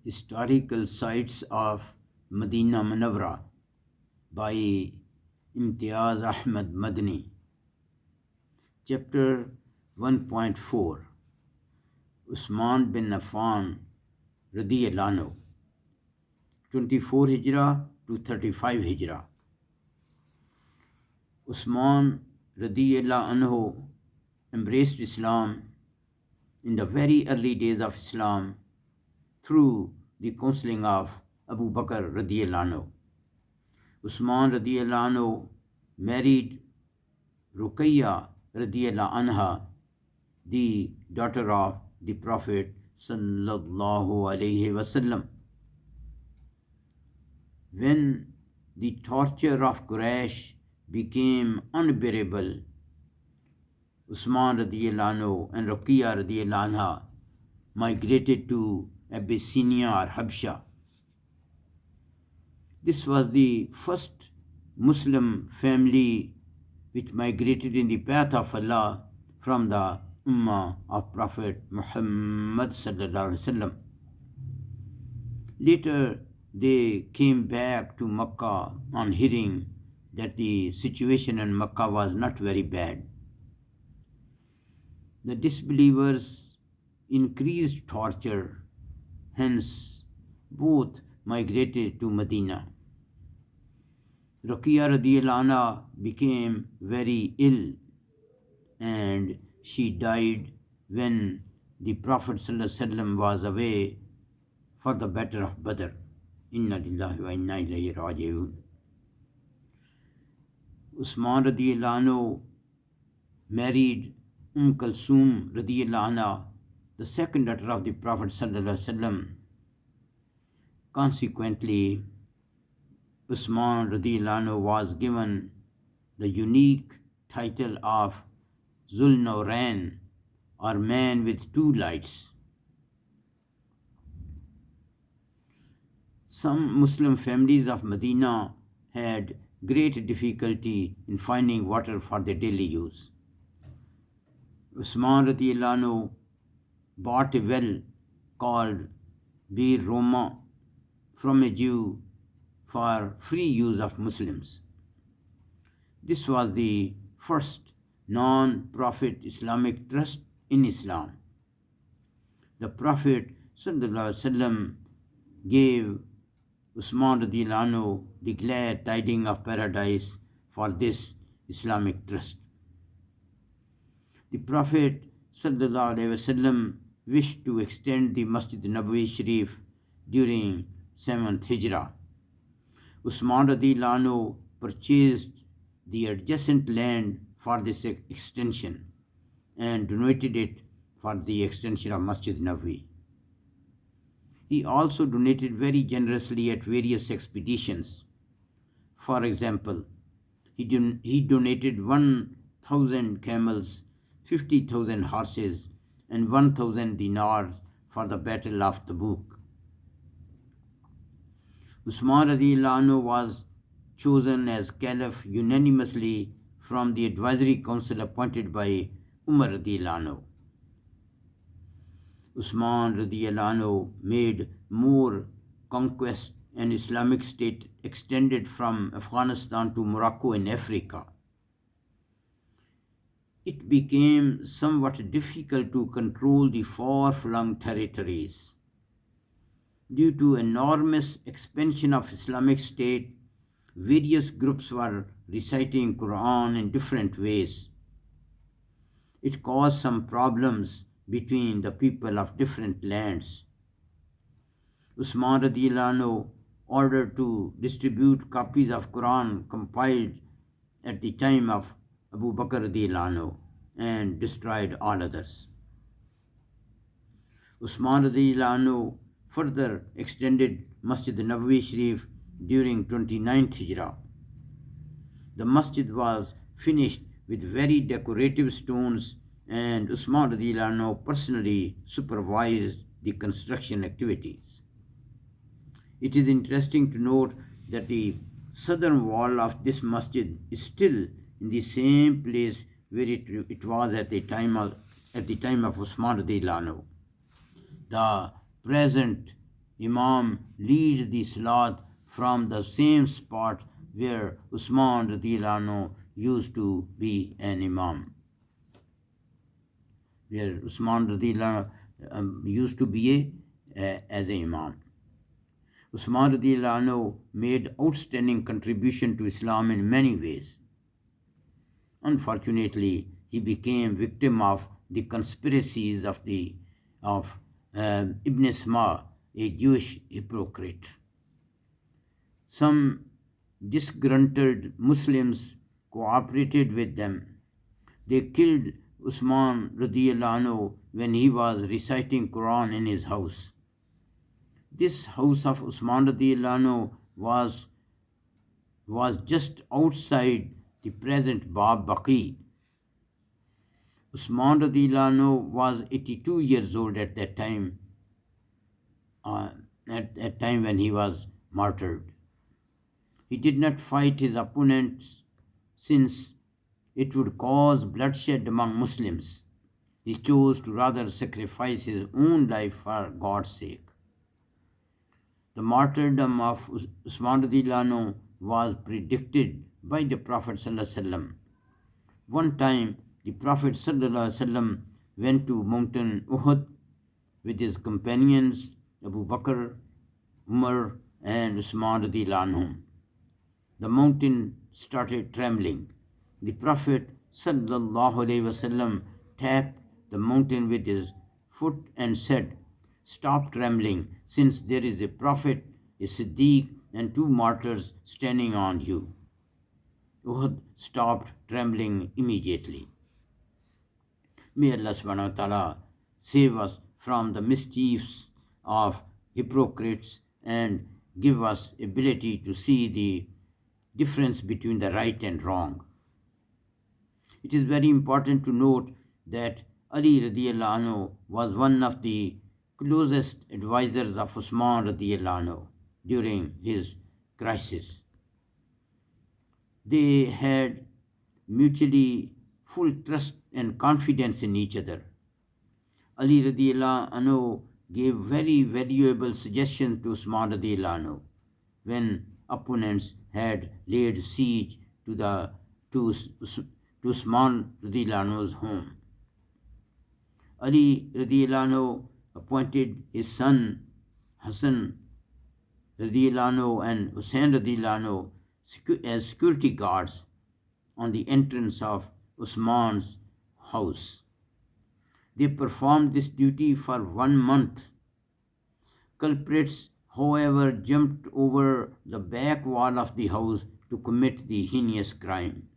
Historical Sites of Madinah Munawwara by Imtiaz Ahmad Madni. Chapter 1.4 Usman bin Affan RU 24 Hijrah to 35 Hijrah. Usman radiallahu anhu embraced Islam in the very early days of Islam through the counseling of Abu Bakr radiallahu anhu. Usman radiallahu anhu married Ruqayya radiallahu anha, the daughter of the Prophet sallallahu alaihi wasallam. When the torture of Quraysh became unbearable, Usman radiallahu anhu and Ruqayya radiallahu anha migrated to Abyssinia or Habsha. This was the first Muslim family which migrated in the path of Allah from the Ummah of Prophet Muhammad sallallahu alaihi wasallam. Later, they came back to Makkah on hearing that the situation in Makkah was not very bad. The disbelievers increased torture, hence both migrated to Medina. Ruqayya radiallahu anha became very ill and she died when the Prophet ﷺ was away for the battle of Badr. Inna lillahi wa inna ilayhi raji'un. Usman radiallahu anhu married Kulsum radiallahu anha, the second daughter of the Prophet ﷺ. Consequently, Usman radiallahu anhu was given the unique title of Zul Nawrain, or man with two lights. Some Muslim families of Medina had great difficulty in finding water for their daily use. Usman radiallahu anhu bought a well called Bir Roma from a Jew for free use of Muslims. This was the first non-profit Islamic trust in Islam. The Prophet ﷺ gave Usman radiallahu anhu the glad tidings of paradise for this Islamic trust. The Prophet ﷺ wished to extend the Masjid Nabawi Sharif during 7th Hijrah. Usman radiallahu anhu purchased the adjacent land for this extension and donated it for the extension of Masjid Nabawi. He also donated very generously at various expeditions. For example, he donated 1,000 camels, 50,000 horses, and 1,000 dinars for the Battle of Tabuk. Usman radiallahu anhu was chosen as caliph unanimously from the advisory council appointed by Umar radiallahu anhu. Usman radiallahu anhu made more conquests, and Islamic State extended from Afghanistan to Morocco in Africa. It became somewhat difficult to control the far-flung territories. Due to enormous expansion of Islamic State, various groups were reciting Quran in different ways. It caused some problems between the people of different lands. Usman radiallahu anhu ordered to distribute copies of Quran compiled at the time of Abu Bakr radiallahu anhu and destroyed all others. Usman radiallahu anhu further extended Masjid Nabawi Sharif during 29th Hijrah. The masjid was finished with very decorative stones, and Usman radiallahu anhu personally supervised the construction activities. It is interesting to note that the southern wall of this masjid is still in the same place where it was at the time of Usman radiallahu anhu. The present Imam leads the Salat from the same spot where Usman radiallahu anhu used to be an Imam. Where Usman radiallahu used to be as an Imam. Usman radiallahu anhu made outstanding contribution to Islam in many ways. Unfortunately, he became victim of the conspiracies of Ibn Sma, a Jewish hypocrite. Some disgruntled Muslims cooperated with them. They killed Usman radiallahu anhu when he was reciting Quran in his house. This house of Usman radiallahu anhu was just outside the present Bab Baqi. Usman radiallahu anhu was 82 years old at that time, when he was martyred. He did not fight his opponents since it would cause bloodshed among Muslims. He chose to rather sacrifice his own life for God's sake. The martyrdom of Usman radiallahu anhu was predicted by the Prophet ﷺ. One time, the Prophet ﷺ went to mountain Uhud with his companions Abu Bakr, Umar, and Usman radiallahu anhum. The mountain started trembling. The Prophet ﷺ tapped the mountain with his foot and said, "Stop trembling, since there is a prophet, a Siddiq, and 2 martyrs standing on you." Uhud stopped trembling immediately. May Allah subhanahu wa ta'ala save us from the mischiefs of hypocrites and give us ability to see the difference between the right and wrong. It is very important to note that Ali radiallahu anhu was one of the closest advisors of Usman radiallahu anhu during his crisis. They had mutually full trust and confidence in each other. Ali radiallahu anhu gave very valuable suggestions to Usman radiallahu anhu when opponents had laid siege to Usman radiallahu anhu's home. Ali radiallahu anhu appointed his son Hassan radiallahu anhu and Hussein radiallahu anhu as security guards on the entrance of Usman's house. They performed this duty for 1 month. Culprits, however, jumped over the back wall of the house to commit the heinous crime.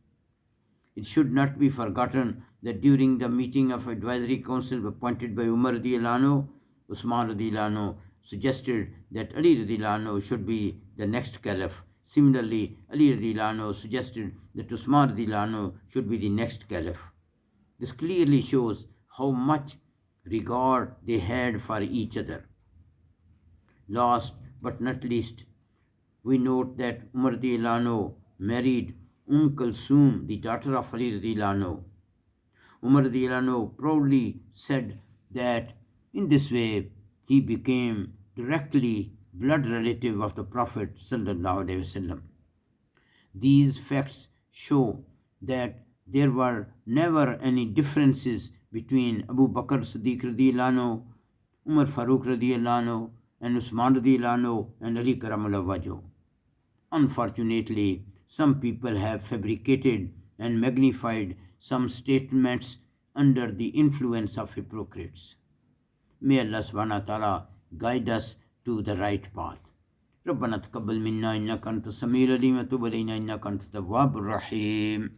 It should not be forgotten that during the meeting of advisory council appointed by Umar radiallahu anhu, Usman radiallahu anhu suggested that Ali radiallahu anhu should be the next caliph. Similarly, Ali radiallahu anhu suggested that Usman radiallahu anhu should be the next caliph. This clearly shows how much regard they had for each other. Last but not least, we note that Umar radiallahu anhu married Kulsum, the daughter of Ali radiallahu anhu. Umar radiallahu anhu proudly said that in this way he became directly blood relative of the Prophet sallallahu alaihi wasallam. These facts show that there were never any differences between Abu Bakr Siddiq radiallahu anhu, Umar Farooq radiallahu anhu, and Usman radiallahu anhu and Ali karamallahu wajhu. Unfortunately, some people have fabricated and magnified some statements under the influence of hypocrites. May Allah subhanahu wa ta'ala guide us to the right path. ربنا تقبل منا إنك أنت السميع العليم وتب علينا إنك أنت التواب الرحيم.